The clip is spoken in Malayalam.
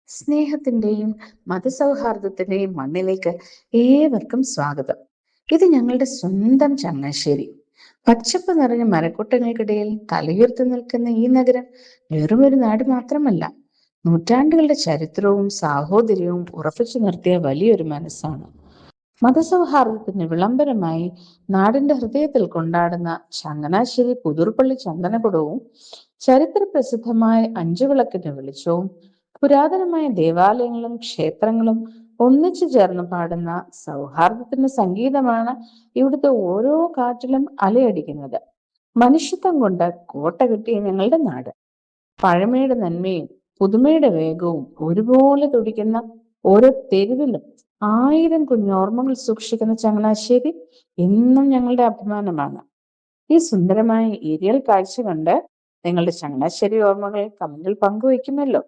സ്നേഹത്തിന്റെയും മതസൗഹാർദ്ദത്തിന്റെയും മണ്ണിലേക്ക് ഏവർക്കും സ്വാഗതം. ഇത് ഞങ്ങളുടെ സ്വന്തം ചങ്ങനാശ്ശേരി. പച്ചപ്പ് നിറഞ്ഞ മരക്കൂട്ടങ്ങൾക്കിടയിൽ തലയുയർത്തി നിൽക്കുന്ന ഈ നഗരം വെറുമൊരു നാട് മാത്രമല്ല, നൂറ്റാണ്ടുകളുടെ ചരിത്രവും സാഹോദര്യവും ഉറപ്പിച്ചു നിർത്തിയ വലിയൊരു മനസ്സാണ്. മതസൗഹാർദ്ദത്തിന് വിളംബരമായി നാടിന്റെ ഹൃദയത്തിൽ കൊണ്ടാടുന്ന ചങ്ങനാശ്ശേരി പുതുർപ്പള്ളി ചന്ദനകുടവും ചരിത്ര പ്രസിദ്ധമായ അഞ്ചുവിളക്കിന്റെ വെളിച്ചവും പുരാതനമായ ദേവാലയങ്ങളും ക്ഷേത്രങ്ങളും ഒന്നിച്ചു ചേർന്ന് പാടുന്ന സൗഹാർദ്ദത്തിന്റെ സംഗീതമാണ് ഇവിടുത്തെ ഓരോ കാറ്റിലും അലയടിക്കുന്നത്. മനുഷ്യത്വം കൊണ്ട് കോട്ട കെട്ടിയ ഞങ്ങളുടെ നാട് പഴമയുടെ നന്മയും പുതുമയുടെ വേഗവും ഒരുപോലെ തുടിക്കുന്ന ഓരോ തെരുവിലും ആയിരം കുഞ്ഞോർമ്മകൾ സൂക്ഷിക്കുന്ന ചങ്ങനാശ്ശേരി എന്നും ഞങ്ങളുടെ അഭിമാനമാണ്. ഈ സുന്ദരമായ ഏരിയൽ കാഴ്ച കണ്ട് നിങ്ങളുടെ ചങ്ങനാശ്ശേരി ഓർമ്മകൾ കമന്റിൽ പങ്കുവയ്ക്കുമല്ലോ.